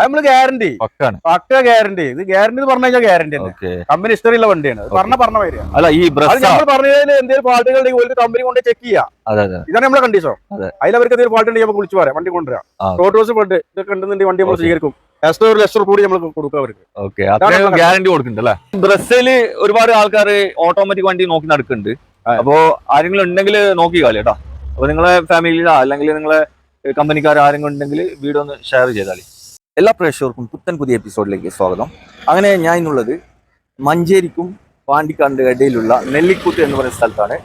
നമ്മള് ഗ്യാരണ്ടി പക്ക ഗ്യാരണ്ടി. ഇത് ഗ്യാരണ്ടി എന്ന് പറഞ്ഞു കഴിഞ്ഞാൽ ഗ്യാരണ്ടി തന്നെ. കമ്പനി ഹിസ്റ്ററി ഉള്ള വണ്ടിയാണ്. പറഞ്ഞ വരിക. അല്ല ഈ നമ്മൾ പറഞ്ഞതിൽ എന്തെങ്കിലും ഫാൾട്ടുകൾ ഉണ്ടെങ്കിൽ ഒരു കമ്പനി കൊണ്ട് ചെക്ക് ചെയ്യാം. ഇതാണ് നമ്മുടെ കണ്ടീഷൻ. അതിലവർക്ക് എന്തെങ്കിലും ഫാൾട്ട് ഉണ്ടെങ്കിൽ നമുക്ക് വിളിച്ചു പറയാം, വണ്ടി കൊണ്ടുവരാം. റോഡ് റോസ് ഫണ്ട് ഇതൊക്കെ ഉണ്ടെന്നുണ്ടെങ്കിൽ വണ്ടി നമ്മൾ സ്വീകരിക്കും. ഒരു ലക്ഷം കൂടി നമ്മൾ കൊടുക്കും അവർക്ക്. ഗ്യാരണ്ടി കൊടുക്കുന്നുണ്ട്. ബ്രസീല് ഒരുപാട് ആൾക്കാർ ഓട്ടോമാറ്റിക് വണ്ടി നോക്കി നടക്കുന്നുണ്ട്. അപ്പോ ആരെങ്കിലും ഉണ്ടെങ്കിൽ നോക്കി കളി കേട്ടോ. അപ്പൊ നിങ്ങളെ ഫാമിലിയിലോ അല്ലെങ്കിൽ നിങ്ങളെ കമ്പനിക്കാർ ആരെങ്കിലും ഉണ്ടെങ്കിൽ വീഡിയോ ഒന്ന് ഷെയർ ചെയ്താൽ. എല്ലാ പ്രേക്ഷകർക്കും പുതിയ എപ്പിസോഡിലേക്ക് സ്വാഗതം. അങ്ങനെ ഞാൻ ഇന്നുള്ളത് മഞ്ചേരിക്കും പാണ്ടിക്കാടിന്റെ ഇടയിലുള്ള നെല്ലിക്കുത്ത് എന്ന് പറയുന്ന സ്ഥലത്താണ്.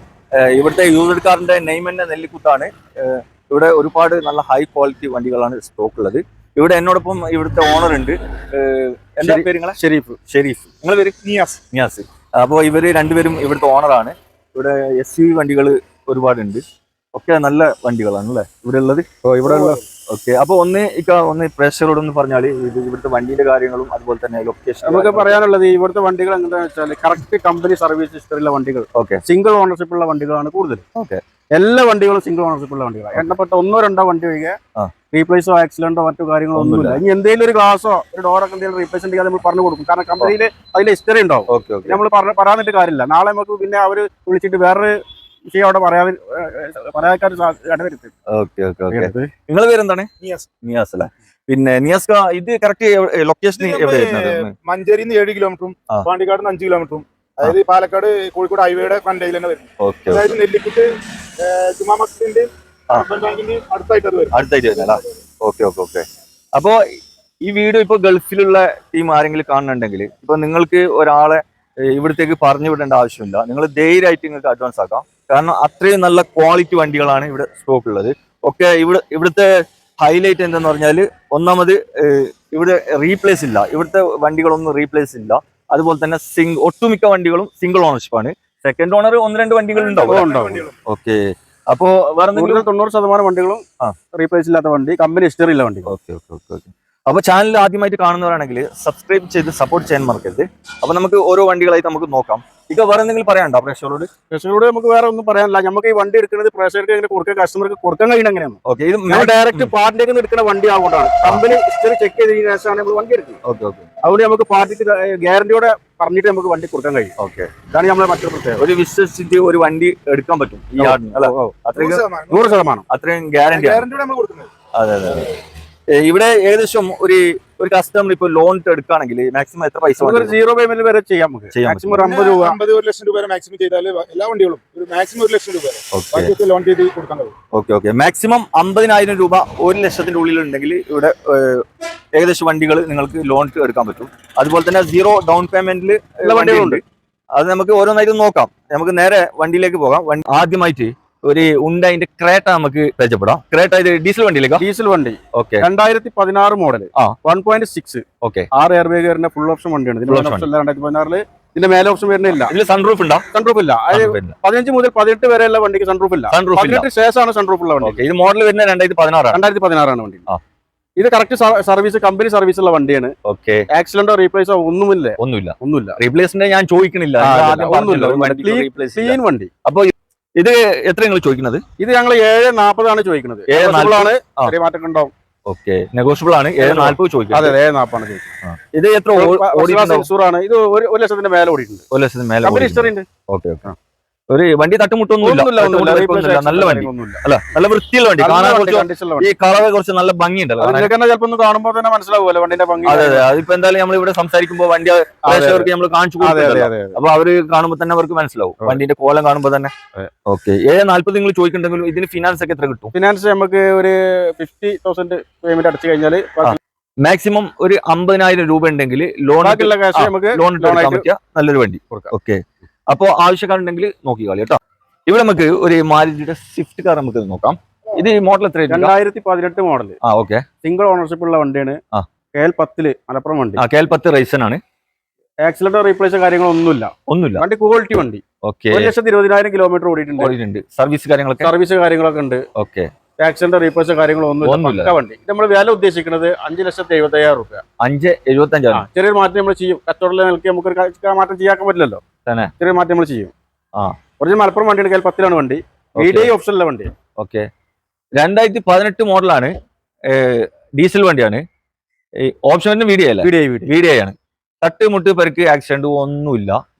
ഇവിടുത്തെ യൂസ്ഡ് കാറിന്റെ നെയിം തന്നെ നെല്ലിക്കുത്താണ്. ഇവിടെ ഒരുപാട് നല്ല ഹൈ ക്വാളിറ്റി വണ്ടികളാണ് സ്റ്റോക്ക് ഉള്ളത്. ഇവിടെ എന്നോടൊപ്പം ഇവിടുത്തെ ഓണർ ഉണ്ട്. എന്താ പേര് നിങ്ങളെ? ഷെരീഫ്. നിങ്ങളെ പേര്? നിയാസ്. അപ്പോൾ ഇവര് രണ്ടുപേരും ഇവിടുത്തെ ഓണറാണ്. ഇവിടെ SUV വണ്ടികൾ ഒരുപാടുണ്ട്. ഒക്കെ നല്ല വണ്ടികളാണ് അല്ലേ ഇവിടെ ഉള്ളത്? ഇവിടെ ഓക്കെ. അപ്പൊ ഒന്ന് പ്രേക്ഷകരോടൊന്ന് പറഞ്ഞാൽ ഇവിടുത്തെ വണ്ടിയുടെ കാര്യങ്ങളും അതുപോലെ തന്നെ ലൊക്കേഷൻ. നമുക്ക് പറയാനുള്ളത് ഇവിടുത്തെ വണ്ടികൾ എന്താണെന്ന് വെച്ചാൽ കറക്റ്റ് കമ്പനി സർവീസ് ഹിസ്റ്ററിയുള്ള വണ്ടികൾ. സിംഗിൾ ഓണർഷിപ്പ് ഉള്ള വണ്ടികളാണ് കൂടുതൽ. എല്ലാ വണ്ടികളും സിംഗിൾ ഓണർഷിപ്പ് ഉള്ള വണ്ടികളാണ്. എണ്ണപ്പെട്ട 1-2 വണ്ടി ഒഴികെ റീപ്ലേസോ ആക്സിഡന്റോ മറ്റു കാര്യങ്ങളോ ഒന്നുമില്ല. ഇനി എന്തെങ്കിലും ഒരു ഗ്ലാസോ ഒരു ഡോറൊക്കെ എന്തെങ്കിലും റീപ്ലേസ് ഉണ്ടെങ്കിൽ നമ്മൾ പറഞ്ഞു കൊടുക്കും. കാരണം കമ്പനിയിൽ അതിന്റെ ഹിസ്റ്ററി ഉണ്ടാവും. നമ്മൾ പറയാനിട്ട് കാര്യമില്ല. നാളെ നമുക്ക് പിന്നെ അവര് വിളിച്ചിട്ട് വേറൊരു വിഷയം അവിടെ പറയാൻ ഇടവരുത്തും. നിങ്ങളെ പേരെന്താണ്? നിയാസ് അല്ലേ? പിന്നെ നിയാസ്, ഇത് കറക്റ്റ് ലൊക്കേഷൻ എവിടെയായിരുന്നു? മഞ്ചേരി 7 കിലോമീറ്ററും പാണ്ടിക്കാട് 5 കിലോമീറ്ററും. അതായത് പാലക്കാട് കോഴിക്കോട് ഹൈവേയുടെ ഫ്രണ്ടേജിൽ തന്നെ വരും. അതായത് നെല്ലിക്കുത്ത് ജുമാ മസ്ജിദിന്റെ അടുത്തായിട്ട് വരുന്നല്ലേ? ഓക്കെ. അപ്പോ ഈ വീഡിയോ ഇപ്പൊ ഗൾഫിലുള്ള ടീം ആരെങ്കിലും കാണുന്നുണ്ടെങ്കിൽ ഇപ്പൊ നിങ്ങൾക്ക് ഒരാളെ ഇവിടത്തേക്ക് പറഞ്ഞു വിടേണ്ട ആവശ്യമില്ല. നിങ്ങൾ ധൈര്യമായിട്ട് നിങ്ങൾക്ക് അഡ്വാൻസ് ആക്കാം. കാരണം അത്രയും നല്ല ക്വാളിറ്റി വണ്ടികളാണ് ഇവിടെ സ്റ്റോക്ക് ഉള്ളത്. ഒക്കെ ഇവിടുത്തെ ഹൈലൈറ്റ് എന്തെന്ന് പറഞ്ഞാല് ഒന്നാമത് ഇവിടെ റീപ്ലേസ് ഇല്ല. ഇവിടുത്തെ വണ്ടികളൊന്നും റീപ്ലേസ് ഇല്ല. അതുപോലെ തന്നെ ഒട്ടുമിക്ക വണ്ടികളും സിംഗിൾ ഓണർഷിപ്പ് ആണ്. സെക്കൻഡ് ഓണർ 1-2 വണ്ടികൾ ഉണ്ടാവും. ഓക്കെ. അപ്പോ വേറെ 90% വണ്ടികളും റീപ്ലേസ് ഇല്ലാത്ത വണ്ടി, കമ്പനി ഹിസ്റ്ററി ഉള്ള വണ്ടി. ഓക്കെ. അപ്പൊ ചാനൽ ആദ്യമായിട്ട് കാണുന്നവരാണെങ്കിൽ സബ്സ്ക്രൈബ് ചെയ്ത് സപ്പോർട്ട് ചെയ്യാൻ മറക്കരുത്. അപ്പൊ നമുക്ക് ഓരോ വണ്ടികളായിട്ട് നമുക്ക് നോക്കാം. ഇപ്പൊ വേറെ എന്തെങ്കിലും പറയാനുണ്ടോ പ്രേക്ഷകരോട്? നമുക്ക് വേറെ ഒന്നും പറയാനില്ല. നമുക്ക് ഈ വണ്ടി എടുക്കുന്നത് പ്രേക്ഷകർക്ക് എങ്ങനെ കൊടുക്കാൻ, കസ്റ്റമർക്ക് കൊടുക്കാൻ കഴിയണം എങ്ങനെയാണ്? ഓക്കെ. ഇത് ഡയറക്റ്റ് പാർട്ടിലേക്ക് എടുക്കുന്ന വണ്ടി ആവുകൊണ്ടാണ് കമ്പനി ഹിസ്റ്ററി ചെക്ക് ചെയ്തതിനു ശേഷമാണ് നമ്മൾ വണ്ടി എടുക്കുന്നത്. അതുകൊണ്ട് നമുക്ക് പാർട്ടിക്ക് ഗ്യാരണ്ടിയോടെ പറഞ്ഞിട്ട് നമുക്ക് വണ്ടി കൊടുക്കാൻ കഴിയും. ഓക്കെ. ഇതാണ് നമ്മളെ മറ്റൊരു പ്രത്യേകത. ഒരു വിശ്വസിച്ചിട്ട് ഒരു വണ്ടി എടുക്കാൻ പറ്റും ഈ ആടിന്. 100% അത്രയും ഗ്യാരണ്ടി. അതെ. ഇവിടെ ഏകദേശം ഒരു കസ്റ്റമർ ഇപ്പൊ ലോൺ എടുക്കുകയാണെങ്കിൽ മാക്സിമം എത്ര പൈസ? 0 പേയ്മെന്റ് വരെ ചെയ്യാം. മാക്സിമം 50 രൂപ, 1 ലക്ഷം രൂപ മാക്സിമം ചെയ്താൽ എല്ലാ വണ്ടികളും ഒരു മാക്സിമം 1 ലക്ഷം രൂപ ലോൺ ചെയ്ത് കൊടുക്കാൻ കഴിയും. ഓക്കെ. മാക്സിമം 50,000 രൂപ 1 ലക്ഷത്തിന്റെ ഉള്ളിൽ ഉണ്ടെങ്കിൽ ഇവിടെ ഏകദേശം വണ്ടികൾ നിങ്ങൾക്ക് ലോൺ എടുക്കാൻ പറ്റും. അതുപോലെ തന്നെ 0 ഡൗൺ പേയ്മെന്റിൽ ഉള്ള വണ്ടികളുണ്ട്. അത് നമുക്ക് ഓരോന്നായിട്ട് നോക്കാം. നമുക്ക് നേരെ വണ്ടിയിലേക്ക് പോകാം. ആദ്യമായിട്ട് ഒരു ഉണ്ടായിന്റെ ക്രേറ്റ നമുക്ക് പരിചയപ്പെടാം. ക്രേറ്റ ഇത് ഡീസൽ വണ്ടിയിലേക്ക്? ഡീസൽ വണ്ടി. Okay. 2016 model 1.6. Okay. 6 air bag വരുന്ന ഫുൾ ഓപ്ഷൻ വണ്ടിയാണ്. 2016 ഇതിന്റെ മേലെ ഓപ്ഷൻ വരുന്നില്ല. ഇതിൽ സൺറൂഫ് ഉണ്ടോ? സൺറൂഫ് ഇല്ല. 15 മുതൽ 18 വരെയുള്ള വണ്ടിക്ക് സൺറൂഫ് ഇല്ല. 18 ശേഷമാണ് സൺറൂഫ് ഉള്ള വണ്ടി. ഇത് മോഡൽ വരുന്ന 2016 ആണ് വണ്ടി. ഇത് കറക്റ്റ് സർവീസ്, കമ്പനി സർവീസ് ഉള്ള വണ്ടിയാണ്. ഓക്കെ. ആക്സിഡന്റോ റീപ്ലേസോ ഒന്നുമില്ല. റീപ്ലേസിന്റെ ഞാൻ ചോദിക്കണില്ല. ക്ലീൻ വണ്ടി. അപ്പൊ ഇത് എത്ര നിങ്ങൾ ചോദിക്കുന്നത്? ഇത് ഞങ്ങൾ 740 ചോദിക്കുന്നത്. 740 ചെറിയ മാറ്റം ഉണ്ടാവും. ഓക്കെ. നെഗോഷ്യബിൾ ആണ്. 740 ചോദിക്കുന്നത്. അതെ, 740 ചോദിക്കുന്നത്. ഇത് എത്ര ഓടിയിട്ടുണ്ട്? ഇത് 1 ലക്ഷത്തിന്റെ മേലെ ഓടിയിട്ടുണ്ട്. 1 ലക്ഷത്തിന് മേലെ കമ്പനി ഹിസ്റ്ററി ഉണ്ട്. ഓക്കെ. ഒരു വണ്ടി തട്ടുമുട്ടൊന്നുമില്ല. നല്ല വണ്ടി അല്ല, നല്ല വൃത്തിയുള്ള വണ്ടി. കാണാൻ ഈ കളറ് കുറച്ച് നല്ല ഭംഗിയുണ്ടല്ലോ. ചിലപ്പോ കാണുമ്പോൾ തന്നെ മനസ്സിലാവുമല്ലോ വണ്ടിന്റെ ഭംഗി. അതെ. അതിപ്പോ എന്തായാലും നമ്മൾ ഇവിടെ സംസാരിക്കുമ്പോൾ വണ്ടി പ്രേക്ഷകർക്ക് നമ്മൾ കാണിച്ചു കൊടുക്കും. അപ്പൊ അവര് കാണുമ്പോൾ തന്നെ അവർക്ക് മനസ്സിലാവും വണ്ടിന്റെ കോലം കാണുമ്പോൾ തന്നെ. ഓക്കെ. 740 നിങ്ങൾ ചോദിക്കുന്നുണ്ടെങ്കിലും ഇതിന് ഫിനാൻസ് ഒക്കെ എത്ര കിട്ടും? ഫിനാൻസ് നമുക്ക് ഒരു 50,000 പേയ്മെന്റ് അടച്ചു കഴിഞ്ഞാൽ മാക്സിമം ഒരു 50,000 രൂപ ഉണ്ടെങ്കിൽ ലോൺ എടുക്കാൻ പറ്റിയ നല്ലൊരു വണ്ടി. ഓക്കെ. അപ്പോ ആവശ്യക്കാരുണ്ടെങ്കിൽ നോക്കിക്കാളി കേട്ടോ. ഇവിടെ നമുക്ക് ഒരു മാരുതിയുടെ സ്വിഫ്റ്റ് കാർ നമുക്ക് നോക്കാം. ഇത് മോഡൽ എത്ര? 2018 മോഡൽ. ഓക്കെ. സിംഗിൾ ഓണർഷിപ്പ് ഉള്ള വണ്ടിയാണ്. KL10 മലപ്പുറം വണ്ടി. KL10 റൈസൺ ആണ്. ആക്സിഡന്റ് റീപ്ലേസ് കാര്യങ്ങളൊന്നുമില്ല. വണ്ടി ക്വാളിറ്റി വണ്ടി. ഓക്കെ. 1,20,000 കിലോമീറ്റർ ഓടിയിട്ടുണ്ട്. സർവീസ് കാര്യങ്ങളൊക്കെ ഉണ്ട്. ഓക്കെ. ആക്സിഡന്റ് റീപ്ലേസ് കാര്യങ്ങളൊന്നുമില്ല. വണ്ടി നമ്മൾ വില ഉദ്ദേശിക്കുന്നത് 5,75,000 രൂപ. 5,75,000. ചെറിയൊരു മാറ്റം നമ്മൾ ചെയ്യും. കച്ചവടം നിൽക്കി നമുക്ക് മാറ്റം ചെയ്യാൻ പറ്റില്ലല്ലോ. ചെറിയ മാറ്റം നമ്മൾ ചെയ്യും. ഒറിജിനൽ മലപ്പുറം വണ്ടിയാണ്. KL10 വണ്ടി. VDI ഓപ്ഷനിലെ വണ്ടി. ഓക്കെ. 2018 മോഡലാണ്. ഡീസൽ വണ്ടിയാണ്. ഓപ്ഷൻ വീഡിയോ അല്ലേ? വീഡിയോ ആണ്. തട്ടുമുട്ട് പരിക്ക് ആക്സിഡന്റ് ഒന്നുമില്ല.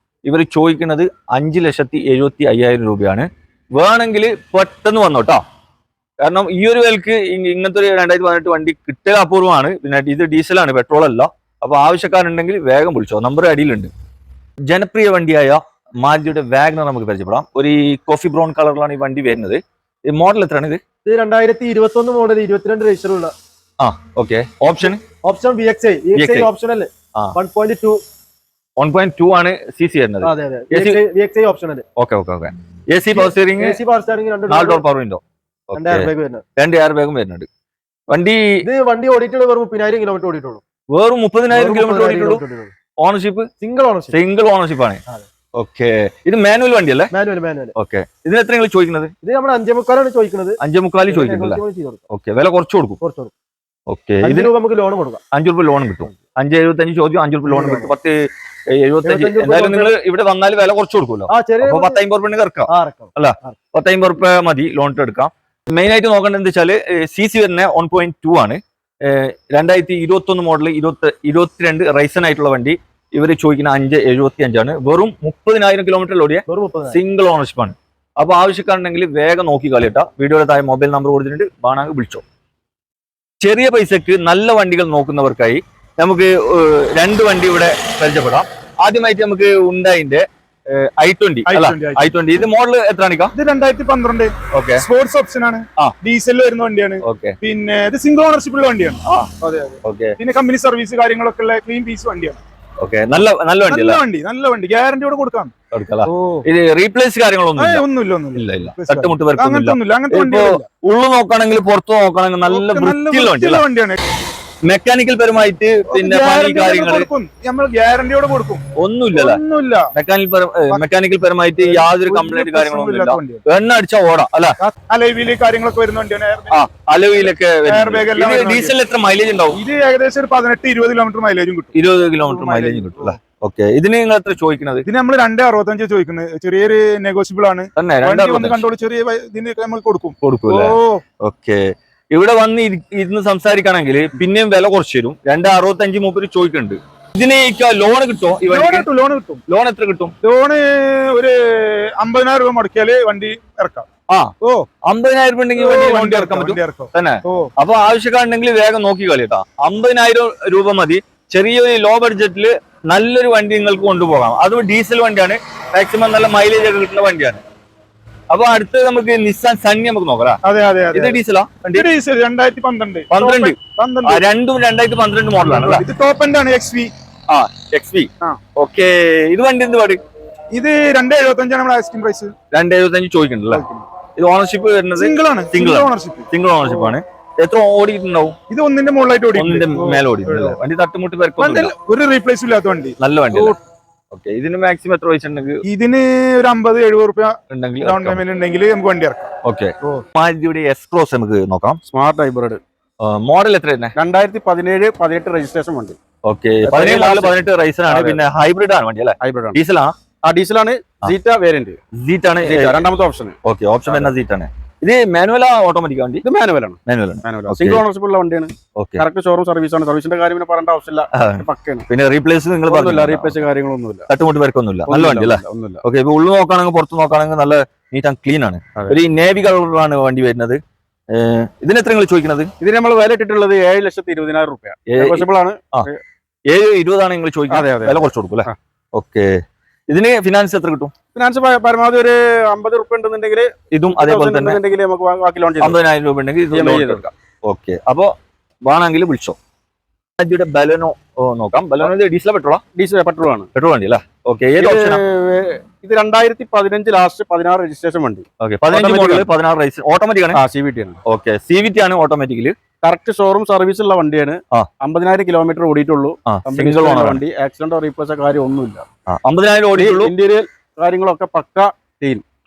ഇവർ ചോദിക്കുന്നത് 5,70,75,000 രൂപയാണ്. വേണമെങ്കിൽ പെട്ടെന്ന് വന്നോട്ടോ. കാരണം ഈ ഒരു വിലക്ക് ഇങ്ങനത്തെ ഒരു 2018 വണ്ടി കിട്ടുക അപൂർവമാണ്. പിന്നെ ഇത് ഡീസലാണ്, പെട്രോൾ അല്ല. അപ്പൊ ആവശ്യക്കാരുണ്ടെങ്കിൽ വേഗം വിളിച്ചോ, നമ്പർ അടിയിലുണ്ട്. ജനപ്രിയ വണ്ടിയായ മാരുതിയുടെ വാഗ്നർ നമുക്ക് പരിചയപ്പെടാം. ഒരു കോഫി ബ്രൗൺ കളറിലാണ് ഈ വണ്ടി വരുന്നത്. ഈ മോഡൽ എത്രയാണ് ഇത്? 2021 മോഡൽ, 22 രജിസ്റ്റർ ഉള്ള. ഓക്കെ. ഓപ്ഷൻ VXI ഓപ്ഷൻ അല്ലേ? 1.2 ആണ് CC വരുന്നത്. VXI ഓപ്ഷൻ അല്ലേ? Okay. AC power steering, 4 door power window, 2 air ബാഗും വരുന്നുണ്ട്. വണ്ടി ഓടിയിട്ടുള്ള വെറും 30,000 കിലോമീറ്റർ ഓടിയിട്ടുള്ളൂ. വെറും 30,000 കിലോമീറ്റർ ഓടിയിട്ടുള്ളൂ. ഓണർഷിപ്പ് സിംഗിൾ ഓണർഷിപ്പ് ആണ്. ഓക്കെ. ഇത് മാനുവൽ വണ്ടി അല്ലേ? മാനുവൽ. ഓക്കെ. ഇതിന് എത്ര നിങ്ങൾ ചോദിക്കുന്നത്? ഇത് നമ്മൾ 5.25 ചോദിക്കുന്നത്. 5.25 ചോദിക്കുന്നില്ല. ഓക്കെ. വില കുറച്ച് കൊടുക്കും. ഓക്കെ. ഇതിന് നമുക്ക് ലോൺ കൊടുക്കാം. 5 രൂപ ലോൺ കിട്ടും. 5.75 ചോദ്യം, 5 രൂപ ലോൺ കിട്ടും. 10.75. എന്തായാലും നിങ്ങൾ ഇവിടെ വന്നാൽ വില കുറച്ച് കൊടുക്കുമല്ലോ. അപ്പൊ 10,50 രൂപ ഇറക്കാം അല്ല? 10,50 രൂപ മതി ലോൺ എടുക്കാം. മെയിൻ ആയിട്ട് നോക്കേണ്ടത് എന്താ വെച്ചാല് CC വരുന്ന 1.2 ആണ്. 2021 മോഡൽ, 22 റൈസൺ ആയിട്ടുള്ള വണ്ടി. ഇവര് ചോദിക്കുന്ന 5.75 ആണ്. വെറും 30,000 കിലോമീറ്റർ ഓടിയ സിംഗിൾ ഓണർഷിപ്പ് ആണ്. അപ്പൊ ആവശ്യക്കാരുണ്ടെങ്കിൽ വേഗം നോക്കി കളിയട്ടാ. വീഡിയോയുടെ താഴെ മൊബൈൽ നമ്പർ കൊടുത്തിട്ടുണ്ട്, വേണമെങ്കിൽ വിളിച്ചോ. ചെറിയ പൈസക്ക് നല്ല വണ്ടികൾ നോക്കുന്നവർക്കായി നമുക്ക് 2 വണ്ടി ഇവിടെ പരിചയപ്പെടാം. ആദ്യമായിട്ട് നമുക്ക് ഉണ്ടായിന്റെ i20. ഇത് മോഡൽ എത്രയാണ്? ഇത് 2012 ഓക്കെ. സ്പോർട്സ് ഓപ്ഷൻ ആണ്. ഡീസൽ വരുന്ന വണ്ടിയാണ്. ഓക്കെ. പിന്നെ ഇത് സിംഗിൾ ഓണർഷിപ്പ് ഉള്ള വണ്ടിയാണ്. ഓക്കെ. പിന്നെ കമ്പനി സർവീസ് കാര്യങ്ങളൊക്കെ ഉള്ള ക്ലീൻ പീസ് വണ്ടിയാണ്. ഓക്കെ. നല്ല വണ്ടി ഗ്യാരണ്ടിയോടെ കൊടുക്കാം. ഇത് റീപ്ലേസ് കാര്യങ്ങളൊന്നും ഇല്ല. തട്ടുമുട്ട് അങ്ങനത്തെ ഉള്ളു നോക്കുകയാണെങ്കിൽ പുറത്തു നോക്കുകയാണെങ്കിൽ നല്ല വണ്ടിയാണ്. മെക്കാനിക്കൽ പരമായിട്ട് പിന്നെ നമ്മൾ ഗ്യാരണ്ടിയോടെ കൊടുക്കും. ഒന്നുമില്ല. മെക്കാനിക്കൽ പരമായിട്ട് യാതൊരു കംപ്ലൈന്റ് കാര്യങ്ങളൊന്നും എണ്ണ അടിച്ച ഓടാം അല്ല? അലോയില് കാര്യങ്ങളൊക്കെ വരുന്ന വണ്ടിയാണ്. അലോയിലൊക്കെ ഡീസൽ എത്ര മൈലേജ് ഉണ്ടാവും? ഇത് ഏകദേശം ഒരു 18-20 കിലോമീറ്റർ മൈലേജും കിട്ടും. 20 കിലോമീറ്റർ മൈലേജും കിട്ടും അല്ലേ? ഓക്കെ. ഇതിന് നിങ്ങൾ എത്ര ചോദിക്കുന്നത്? ഇതിന് നമ്മൾ 2.65 ചോദിക്കുന്നത്. ചെറിയൊരു നെഗോഷ്യബിൾ ആണ്. കണ്ടോളൂ, ചെറിയ ഇതിന് നമ്മൾ കൊടുക്കും. ഓക്കെ. ഇവിടെ വന്ന് ഇരുന്ന് സംസാരിക്കുകയാണെങ്കിൽ പിന്നെയും വില കുറച്ച് തരും. 2.65 മൂപ്പര് ചോദിക്കുന്നുണ്ട്. ഇതിന് ലോൺ കിട്ടുമോ? ലോൺ എത്ര കിട്ടും? ലോണ് ഒരു 50,000 രൂപ മുടക്കിയാല് വണ്ടി ഇറക്കാം. 50,000 രൂപ ഉണ്ടെങ്കിൽ വണ്ടി ഇറക്കാൻ പറ്റും തന്നെ. അപ്പൊ ആവശ്യക്കാരുണ്ടെങ്കിൽ വേഗം നോക്കി കളിയട്ടാ. 50,000 രൂപ മതി. ചെറിയൊരു ലോ ബഡ്ജറ്റില് നല്ലൊരു വണ്ടി നിങ്ങൾക്ക് കൊണ്ടുപോകാം. അതും ഡീസൽ വണ്ടിയാണ്. മാക്സിമം നല്ല മൈലേജ് ഒക്കെ കിട്ടുന്ന വണ്ടിയാണ്. അപ്പൊ അടുത്ത് നമുക്ക് നിസാൻ സണ്ണി നമുക്ക് നോക്കാം. അതെ. ഇത് ഡീസലാ? ഡീസൽ 2012. 12 രണ്ടും 2012 മോഡലാണ്. ഇത് ടോപ്പ് എൻഡ് ആണ്. XV. ഓക്കെ. ഇത് വണ്ടി എന്ത് പാട്? ഇത് 2.75 നമ്മുടെ ആസ്കിംഗ് പ്രൈസ്. 2.75 ചോദിക്കണ്ടല്ലേ? ഇത് ഓണർഷിപ്പ് വരുന്നത് സിംഗിൾ ഓണർഷിപ്പ് ആണ്. എത്ര ഓടിയിട്ടുണ്ടാവും? ഇത് 1ന്റെ മുകളിലായിട്ട് മേലെ ഓടിയിട്ടുണ്ടല്ലേ? വണ്ടി തട്ടുമുട്ട് പേർക്ക് ഒരു റീപ്ലേസ് ഇല്ലാത്ത വണ്ടി. നല്ല വണ്ടി. ഓക്കെ. ഇതിന് മാക്സിമം എത്ര പൈസ ഉണ്ടെങ്കിൽ? ഇതിന് ഒരു 50-70 രൂപ ഡൗൺ പേയ്മെന്റ് ഉണ്ടെങ്കിൽ നമുക്ക് വണ്ടി ഇറക്കാം. ഓക്കെ. മാരുതിയുടെ S-Cross നമുക്ക് നോക്കാം. Smart hybrid. മോഡൽ എത്ര തന്നെ? 2017-18 രജിസ്ട്രേഷൻ വണ്ടി. ഓക്കെ. 17-18 റൈസൺ ആണ്. പിന്നെ ഹൈബ്രിഡ് ആണ് വണ്ടി അല്ലേ? ഹൈബ്രിഡ് ആണ്. ഡീസലാണ്. സീറ്റ വേരിയന്റ്. ആണ് രണ്ടാമത്തെ ഓപ്ഷൻ. ഓക്കെ. ഓപ്ഷൻ വരുന്ന സീറ്റ് ആണ്. ഇത് മാനുവൽ ഓട്ടോമാറ്റിക് വണ്ടി? ഇത് മാനുവലാണ്. സിംഗിൾ ഓണർഷിപ്പ് ഉള്ള വണ്ടിയാണ്. കറക്റ്റ് ഷോറൂം സർവീസ് ആണ്. സർവീസിന്റെ കാര്യം പറയേണ്ട ആവശ്യമില്ല. പക്കയാണ്. പിന്നെ റീപ്ലേസ് നിങ്ങൾ റീപ്ലേസ് കാര്യങ്ങളൊന്നുമില്ല. തട്ടുമുട്ട് പേർക്കൊന്നുമില്ല. നല്ല വണ്ടി അല്ലേ? ഓക്കെ. ഇപ്പൊ ഉള്ളു നോക്കുകയാണെങ്കിൽ പുറത്ത് നോക്കുകയാണെങ്കിൽ നല്ല നീറ്റ് ആൻഡ് ക്ലീൻ ആണ്. ഒരു നേവി കളറിലാണ് വണ്ടി വരുന്നത്. ഇതിന് എത്ര നിങ്ങൾ ചോദിക്കുന്നത്? ഇതിന് നമ്മൾ വില ഇട്ടിട്ടുള്ളത് 7,20,000 രൂപ. 7,20,000 നിങ്ങൾ ചോദിക്കുന്നത്. വില കുറച്ച് കൊടുക്കും അല്ലേ? ഓക്കെ. ഇതിന് ഫിനാൻസ് എത്ര കിട്ടും? ഫിനാൻസ് പരമാവധി ഒരു 50 രൂപ ഉണ്ടെന്നുണ്ടെങ്കിൽ ഇതും അതേപോലെ തന്നെ നമുക്ക് ബാക്കി ലോൺ 50,000 രൂപ ഉണ്ടെങ്കിൽ ഓക്കെ. അപ്പൊ വേണമെങ്കിൽ വിളിച്ചോ. ബലോനോ നോക്കാം. ബലോനോ ഡീസൽ പെട്രോളാ? പെട്രോൾ ആണ്. പെട്രോൾ വണ്ടി അല്ലേ? ഓക്കെ. ഏത് ഓപ്ഷനാ? ഇത് 2015 ലാസ്റ്റ് 16 രജിസ്ട്രേഷൻ വണ്ടി. ഓക്കെ. 15 മോഡൽ 16 റൈസ് ഓട്ടോമാറ്റിക് ആണ്. CVT ആണ്. ഓക്കെ. CVT ആണ് ഓട്ടോമാറ്റിക്കല്. കറക്റ്റ് ഷോറൂം സർവീസ് ഉള്ള വണ്ടിയാണ്. 50,000 കിലോമീറ്റർ ഓടിയിട്ടുള്ളൂ. സിംഗിൾ ഓണർ വണ്ടി. ആക്സിഡന്റോ റീപ്ലേസോ കാര്യം ഒന്നുമില്ല. 50,000 ഓടിയിട്ടുള്ളൂ. ഇന്റീരിയർ കാര്യങ്ങളൊക്കെ പക്ക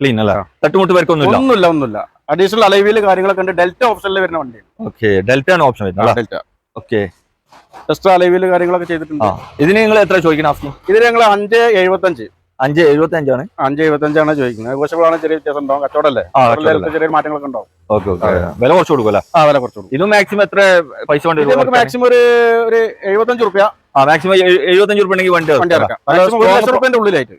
ക്ലീൻ അല്ല? തട്ടുമുട്ട് ഒന്നുമില്ല. അഡീഷണൽ അലൈവില് കാര്യങ്ങളൊക്കെ ഉണ്ട്. ഡെൽറ്റ ഓപ്ഷനിൽ വരുന്ന വണ്ടിയാണ്. ഓക്കെ. ഡെൽറ്റ ആണ് ഓപ്ഷൻ വരുന്നത്. ഡെൽറ്റ. ഓക്കെ. എക്സ്ട്രാ അലൈവില് കാര്യങ്ങളൊക്കെ ചെയ്തിട്ടുണ്ട്. ഇതിന് നിങ്ങൾ എത്ര ചോദിക്കണം? ഇതിന് ഞങ്ങൾ 5.75. 5.75 ആണ്. 5.75 ആണ് ചോദിക്കുന്നത്. നെഗോഷ്യബിൾ ആണ്. ചെറിയ വ്യത്യാസം ഉണ്ടാവും. കച്ചവടമല്ലേ? ചെറിയ മാറ്റങ്ങളൊക്കെ ഉണ്ടാവും. ഓക്കെ ഓക്കെ വില കുറച്ച് കൊടുക്കുമല്ലോ. വില കുറച്ച് കൊടുക്കും. ഇത് മാക്സിമം എത്ര പൈസ കൊണ്ട് ഇത് നമുക്ക് മാക്സിമം ഒരു 75 രൂപ മാക്സിമം 75 രൂപ ഉണ്ടെങ്കിൽ വണ്ടി ഇറക്കാം. ഉള്ളിലായിട്ട്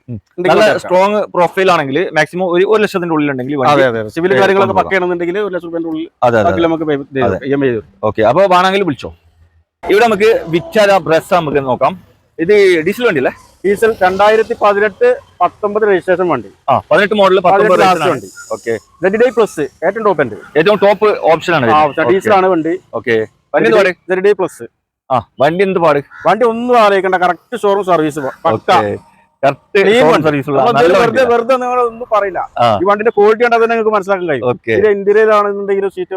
നല്ല സ്ട്രോങ് പ്രൊഫൈൽ ആണെങ്കിൽ മാക്സിമം 1 ലക്ഷത്തിന്റെ ഉള്ളിലുണ്ടെങ്കിൽ സിവിൽ കാര്യങ്ങളൊക്കെ പക്കയാണെന്നുണ്ടെങ്കിൽ 1 ലക്ഷം രൂപയുടെ ഉള്ളിൽ നമുക്ക് ഓക്കെ. അപ്പൊ വേണമെങ്കിൽ വിളിച്ചോ. ഇവിടെ നമുക്ക് വിച്ചാര ബ്രസ് നമുക്ക് നോക്കാം. ഇത് ഡീസൽ വണ്ടി അല്ലേ? ഡീസൽ 2018-19 രജിസ്ട്രേഷൻ വണ്ടി. 18 മോഡൽ വണ്ടി. ഓക്കെ. ZD പ്ലസ് ഏറ്റവും ടോപ്പ് ഉണ്ട്. ഏറ്റവും ടോപ്പ് ഓപ്ഷൻ ആണ്. ഡീസൽ ആണ് വണ്ടി. ഓക്കെ. വണ്ടി എന്ത് പാട്? ZD plus. വണ്ടി എന്ത് പാട്? വണ്ടി ഒന്നും ആലോചിക്കണ്ട, കറക്റ്റ് ഷോറൂം സർവീസ്. വെറുതെ നിങ്ങൾ ഒന്നും പറയില്ല. ഈ വണ്ടിന്റെ ക്വാളിറ്റി കണ്ടാൽ തന്നെ നിങ്ങൾക്ക് മനസ്സിലാക്കാൻ കഴിയും. ഇന്ത്യയിലാണെന്നുണ്ടെങ്കിലും സീറ്റ്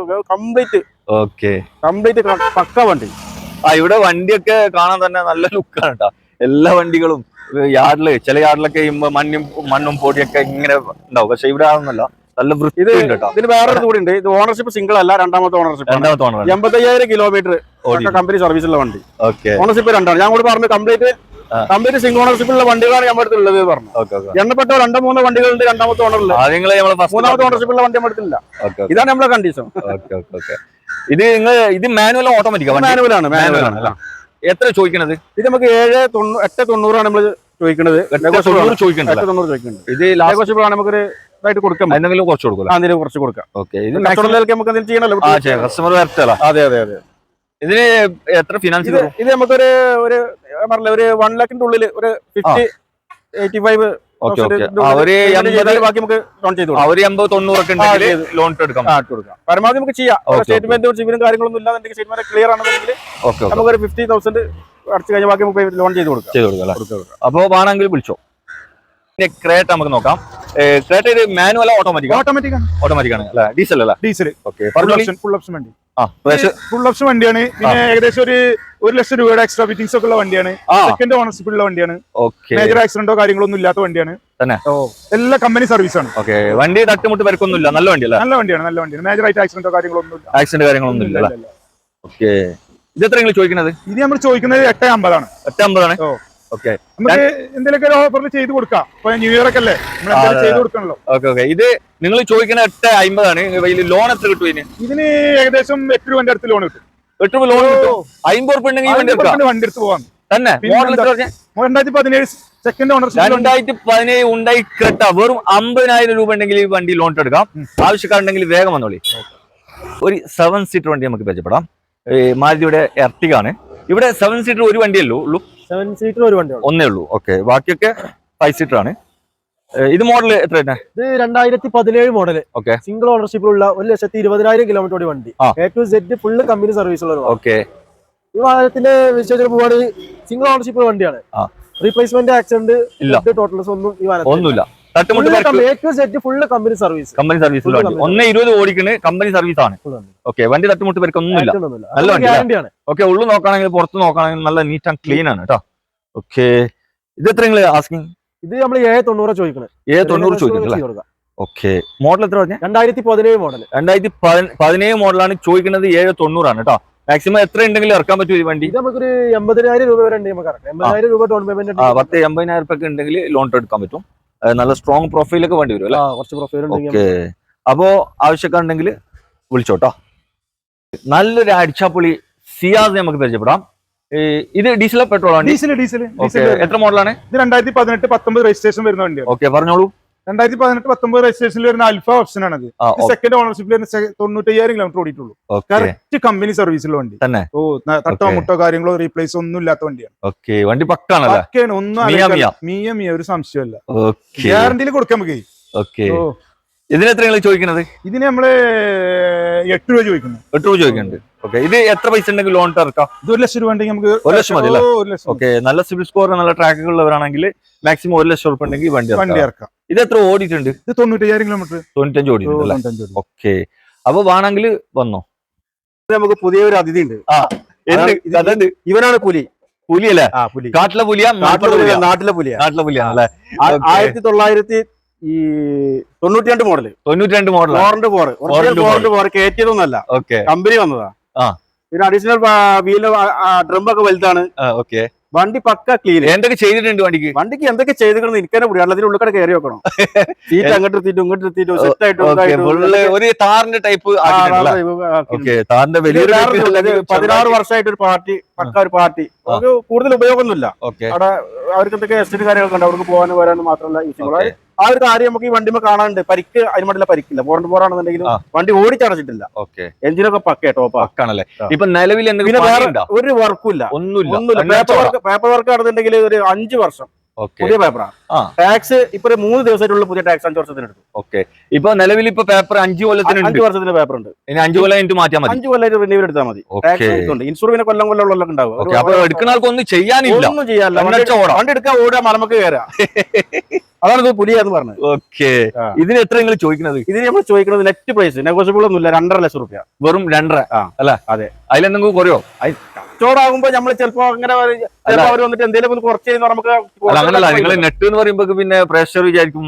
കംപ്ലീറ്റ് പക്ക വണ്ടി. ഇവിടെ വണ്ടിയൊക്കെ കാണാൻ തന്നെ നല്ല ലുക്കാണ് കേട്ടോ. എല്ലാ വണ്ടികളും യാർഡില് ചില യാർഡിലൊക്കെ കഴിയുമ്പോ മണ്ണും പൊടിയൊക്കെ ഇങ്ങനെ ഉണ്ടാവും. പക്ഷെ ഇവിടെ ആവുന്നല്ല, നല്ല വൃത്തി. ഇതിന് വേറൊരു കൂടി ഉണ്ട്. ഇത് ഓണർഷിപ്പ് സിംഗിൾ അല്ല, രണ്ടാമത്തെ ഓണർഷിപ്പ്. 85,000 കിലോമീറ്റർ കമ്പനി സർവീസുള്ള വണ്ടി. ഓണർഷിപ്പ് 2 ഞാൻ കൂടി പറഞ്ഞു. കംപ്ലീറ്റ് സിംഗിൾ ഓണർഷിപ്പുള്ള വണ്ടികളാണ് നമ്മുടെ അടുത്തുള്ളത് പറഞ്ഞു. എണ്ണപ്പെട്ട 2-3 വണ്ടികളുണ്ട് രണ്ടാമത്തെ ഓണറിൽ. മൂന്നാമത്തെ ഓണർഷിപ്പുള്ള വണ്ടി നമ്മുടെ അടുത്തില്ല. ഇതാണ് നമ്മളെ കണ്ടീഷൻ. ഇത് മാനുവൽ ഓട്ടോമാറ്റിക്? മാനുവലാണ്. എത്ര ചോദിക്കണത്? ഇത് നമുക്ക് 8,90 നമ്മൾ ചോദിക്കുന്നത്. ഇത് ലാഘോഷിപ്പാണ് നമുക്കൊരു ഇതായിട്ട് കൊടുക്കാം. എന്തെങ്കിലും കുറച്ച് കൊടുക്കാം. അതിന് കുറച്ച് കൊടുക്കാം. ഓക്കെ. ഇത് നമുക്ക് എന്തെങ്കിലും ചെയ്യണല്ലോ. കസ്റ്റമർ വരട്ടല്ല. അതെ. ഇതിന് എത്ര ഫിനാൻസ്? ഇത് നമുക്കൊരു 1 ലക്ഷത്തിന്റെ ഉള്ളിൽ ഒരു 50-85 ബാക്കി നമുക്ക് ലോൺ ചെയ്തു 80-90 ലോൺ എടുക്കാം. പരമാവധി നമുക്ക് ചെയ്യാം. സ്റ്റേറ്റ്മെന്റും സിവിലും കാര്യങ്ങളൊന്നും ഇല്ലാന്നുണ്ടെങ്കിൽ സ്റ്റേറ്റ്മെന്റ് ക്ലിയർ ആണെന്നുണ്ടെങ്കിൽ നമുക്കൊരു 50,000 അടച്ചു കഴിഞ്ഞ ബാക്കി നമുക്ക് ലോൺ ചെയ്ത് കൊടുക്കാം. അപ്പൊ വേണമെങ്കിൽ വിളിച്ചോ. ക്രേറ്റ നമുക്ക് നോക്കാം. ക്രേറ്റ ഇത് മാനുവൽ ഓട്ടോമാറ്റിക് ആണ് അല്ലെ? ഡീസൽ അല്ല? ഡീസൽ. ഓക്കെ. ഫുൾ ഓപ്ഷൻ വണ്ടി. ഫുൾ ഓപ്ഷൻ വണ്ടിയാണ്. പിന്നെ ഏകദേശം ഒരു 1 ലക്ഷം രൂപയുടെ എക്സ്ട്രാ ഫിറ്റിംഗ്സ് ഒക്കെ ഉള്ള വണ്ടിയാണ്. സെക്കൻഡ് ഓണർഷിപ്പ് ഉള്ള വണ്ടിയാണ്. മേജർ ആക്സിഡന്റോ കാര്യങ്ങളൊന്നും ഇല്ലാത്ത വണ്ടിയാണ്. എല്ലാ കമ്പനി സർവീസ് ആണ്. ഓക്കെ. വണ്ടി തട്ടുമുട്ട് വരക്കൊന്നുമില്ല. നല്ല വണ്ടിയാണ്. നല്ല വണ്ടിയാണ്. മേജർ ആയിട്ട് ആക്സിഡന്റോ കാര്യങ്ങളൊന്നും ഇല്ല. ഓക്കെ. ഇത് എത്ര നിങ്ങൾ ചോദിക്കുന്നത്? ഇത് നമ്മൾ ചോദിക്കുന്നത് 8,50 ആണ്. 8,50 ആണ്. ഓക്കെ. നമുക്ക് എന്തെങ്കിലും ഓഫറിൽ ചെയ്ത് കൊടുക്കാം. ന്യൂ ഇയർ ഒക്കെ അല്ലേ, നമ്മൾ ചെയ്ത് കൊടുക്കണല്ലോ. ഓക്കെ. ഇത് നിങ്ങൾ ചോദിക്കുന്ന 8,50 ആണ്. ലോൺ എത്ര കിട്ടും ഇതിന്? ഏകദേശം 8 രൂപന്റെ അടുത്ത് ലോൺ കിട്ടും. 8 രൂപ ലോൺ കിട്ടും. 50 രൂപ ഉണ്ടെങ്കിൽ വണ്ടി എടുത്ത് പോവാം തന്നെ. 2017 സെക്കൻഡ് ഓണർഷിപ്പ്. 2017 ഉണ്ടായി ക്രെറ്റ. വെറും 50,000 രൂപ ഉണ്ടെങ്കിൽ ഈ വണ്ടി ലോൺ എടുക്കാം. ആവശ്യക്കാരുണ്ടെങ്കിൽ വേഗം വന്നോളി. ഒരു 7 സീറ്റർ വണ്ടി നമുക്ക് പരിചയപ്പെടാം. മാരുതിയുടെ എർട്ടിഗ ആണ്. ഇവിടെ 7 സീറ്റർ ഒരു വണ്ടിയല്ലേ ഉള്ളൂ? 7 സീറ്റർ ഒരു വണ്ടി ഒന്നേ ഉള്ളൂ. ഓക്കെ. ബാക്കിയൊക്കെ 5 സീറ്റർ ആണ്. ഇത് മോഡൽ എത്ര? ഇത് 2017 മോഡല്. ഓക്കെ. സിംഗിൾ ഓണർഷിപ്പിലുള്ള 1,20,000 കിലോമീറ്റർ ഓടി വണ്ടി. A to Z full company service ഉള്ള. ഓക്കെ. ഈ വാഹനത്തിന്റെ വിശേഷത്തിൽ പോവാണെങ്കിൽ സിംഗിൾ ഓണർഷിപ്പ് വണ്ടിയാണ്. റീപ്ലേസ്മെന്റ് ആക്സിഡന്റ് ടോട്ടൽസ് ഒന്നും ഈ വാഹനത്തിൽ ഒന്നുമില്ല. A to Z full company service. 1,20 ഓടിക്കണ് കമ്പനി സർവീസ് ആണ്. ഓക്കെ. വണ്ടി തട്ടുമുട്ട് പേർക്കൊന്നുമില്ല. നല്ല വണ്ടിയാണ്. ഓക്കെ. ഉള്ളു നോക്കുകയാണെങ്കിൽ പുറത്ത് നോക്കുകയാണെങ്കിൽ നല്ല നീറ്റ് ആൻഡ് ക്ലീൻ ആണ് കേട്ടോ. ഓക്കെ. ഇത് എത്ര നിങ്ങൾ ആസ്കിങ്? ഇത് നമ്മൾ 7,90 ചോദിക്കുന്നത്. 7,90 ചോദിക്കുന്നത്. ഓക്കെ. മോഡൽ എത്ര പറഞ്ഞ? 2017 മോഡൽ. 2017 മോഡലാണ് ചോദിക്കുന്നത്. 7,90 ആണ് കേട്ടോ. മാക്സിമം എത്ര ഉണ്ടെങ്കിലും ഇറക്കാൻ പറ്റും ഈ വണ്ടി? ഇത് നമുക്കൊരു 80,000 രൂപ വരെ ഉണ്ട്. നമുക്ക് 80,000 രൂപ ഡൗൺ പേയ്മെന്റ് 80,000 രൂപ ഉണ്ടെങ്കിൽ ലോൺ എടുക്കാൻ പറ്റും. നല്ല സ്ട്രോങ് പ്രൊഫൈലൊക്കെ വേണ്ടി വരും അല്ലേ? കുറച്ച് പ്രൊഫൈൽ. ഓക്കെ. അപ്പോ ആവശ്യക്കാരുണ്ടെങ്കിൽ വിളിച്ചോട്ടോ. നല്ലൊരു അടിച്ചാപ്പൊളി സിയാസ് നമുക്ക് പരിചയപ്പെടാം. ഇത് ഡീസൽ പെട്രോൾ ആണ്? ഡീസൽ. എത്ര മോഡലാണ്? ഇത് 2018-19 രജിസ്ട്രേഷൻ വരുന്ന വണ്ടിയാണ്. ഓക്കെ. പറഞ്ഞോളൂ. 2018-19 രജിസ്ട്രേഷനിൽ വരുന്ന അൽഫ ഓപ്ഷൻ ആണ്. സെക്കൻഡ് ഓണർഷിപ്പിൽ 95,000 കിലോമീറ്റർ ഓടിയിട്ടുള്ളൂ. കറക്റ്റ് കമ്പനി സർവീസുള്ള വണ്ടി തന്നെ. തട്ടോ മുട്ടോ കാര്യങ്ങളോ റീപ്ലേസ് ഒന്നും ഇല്ലാത്ത വണ്ടിയാണ്. ഓക്കെ. വണ്ടി പക്കാണല്ലേ? ഒന്നും ഒരു സംശയമല്ല. ഗ്യാരണ്ടിയിൽ കൊടുക്കാൻ നമുക്ക്. ഓക്കെ. ഇതിനെത്ര നിങ്ങൾ ചോദിക്കുന്നത്? ഇതിന് നമ്മള് 8 രൂപ ചോദിക്കുന്നു. 8 രൂപ ചോദിക്കുന്നുണ്ട്. ഓക്കെ. ഇത് എത്ര പൈസ ഉണ്ടെങ്കിൽ ലോൺ ഇറക്കാം? ഇത് 1 ലക്ഷം രൂപ ഉണ്ടെങ്കിൽ നമുക്ക് 1 ലക്ഷം മതി അല്ലേ? ഓക്കെ. നല്ല സിവിൽ സ്കോർ നല്ല ട്രാക്കുകൾ ഉള്ളവരാണെങ്കിൽ മാക്സിമം 1 ലക്ഷം രൂപ ഉണ്ടെങ്കിൽ വണ്ടി ഇറക്കാം. ഇത് എത്ര ഓടിയിട്ടുണ്ട്? ഇത് 95,000 കിലോമീറ്റർ. 95 ഓടിയിട്ടുണ്ട്. ഓക്കെ. അപ്പൊ വേണമെങ്കിൽ വന്നോ. നമുക്ക് പുതിയൊരു അതിഥി ഉണ്ട്. ഇവനാണ് പുലി. പുലിയല്ലേ? കാട്ടിലെ പുലിയാ? നാട്ടിലെ പുലിയാണല്ലേ? 1992 മോഡൽ. 92 മോഡൽ. 4 കയറ്റിയതൊന്നല്ല. ഓക്കെ. കമ്പനി വന്നതാ. പിന്നെ അഡീഷണൽ വീല് ഡ്രമ്പൊക്കെ വലുതാണ്. ഓക്കെ. വണ്ടി പക്ക ക്ലീൻ. എന്തൊക്കെ ചെയ്തിട്ടുണ്ട് വണ്ടിക്ക് എന്തൊക്കെ ചെയ്തിട്ടുണ്ട് എനിക്ക് തന്നെ പുതിയ അതിന്റെ ഉള്ളിൽ കയറി വെക്കണം. സീറ്റ് അങ്ങോട്ട് എത്തിയിട്ടും ഇങ്ങോട്ട് എത്തിയിട്ടും സെറ്റ് ആയിട്ട് ഒരു താറിന്റെ ടൈപ്പ് താറിന്റെ വലിയ 16 വർഷമായിട്ട് ഒരു പാർട്ടി പക്ക ഒരു പാർട്ടി നമുക്ക് കൂടുതൽ ഉപയോഗമൊന്നുമില്ല. അവിടെ അവർക്ക് എന്തൊക്കെ എസ്റ്റേറ്റ് കാര്യങ്ങളൊക്കെ ഉണ്ട്, അവർക്ക് പോകാനും വരാനും മാത്രമല്ല യൂസ്. ആ ഒരു കാര്യം നമുക്ക് ഈ വണ്ടിമ കാണാനുണ്ട്. പരിക്ക് അതിനുമായിട്ടുള്ള പരിക്കില്ല. പോറാണെന്നുണ്ടെങ്കിലും വണ്ടി ഓടിച്ചടച്ചിട്ടില്ല. എഞ്ചിനൊക്കെ പക്കേ ടോപ്പാണല്ലേ. ഇപ്പൊ നിലവിൽ ഒരു വർക്കും ഇല്ല, ഒന്നുമില്ല. പേപ്പർ വർക്ക് ആണെന്നുണ്ടെങ്കിൽ ഒരു 5 വർഷം പുതിയ പേപ്പറാണ്. ടാക്സ് ഇപ്പൊ 3 ദിവസമായിട്ടുള്ള പുതിയ ടാക്സ് 5 വർഷത്തിന് എടുത്തു. ഓക്കെ. ഇപ്പൊ നിലവിൽ ഇപ്പൊ പേപ്പർ 5 കൊല്ലത്തിന് 5 വർഷത്തിന്റെ പേപ്പർ ഉണ്ട്. ഇനി 5 കൊല്ലം കഴിഞ്ഞിട്ട് മാറ്റാൻ മതി. 5 കൊല്ലം റിന്യൂവൽ എടുത്താൽ മതി. ഇൻഷുറൻസ് കൊല്ലം ഉണ്ടാവും. അപ്പൊ എടുക്കുന്ന ആൾക്കൊന്നും ചെയ്യാനില്ല, ഒന്നും ചെയ്യാനില്ല. വണ്ടി എടുക്കാൻ ഓടുക, മലമക്ക് കയറാം. അതാണ് ഇത് പുലിയ എന്ന് പറഞ്ഞത്. ഓക്കെ. ഇതിന് എത്ര നിങ്ങൾ ചോദിക്കുന്നത്? ഇതിന് നമ്മൾ ചോദിക്കുന്നത് നെറ്റ് പ്രൈസ് നെഗോഷ്യബിൾ ഒന്നുമില്ല. 2.5 ലക്ഷം രൂപ. വെറും 2.5 അല്ല? അതെ. അതിലെന്തെങ്കിലും കുറയോ? കച്ചവടമാകുമ്പോ നമ്മൾ ചിലപ്പോ അങ്ങനെ അവർ വന്നിട്ട് എന്തെങ്കിലും ഒന്ന് കുറച്ച് ചെയ്യുന്ന നമുക്ക് അങ്ങനല്ല. നിങ്ങൾ നെറ്റ് എന്ന് പറയുമ്പോ പിന്നെ പ്രഷർ വിചാരിക്കും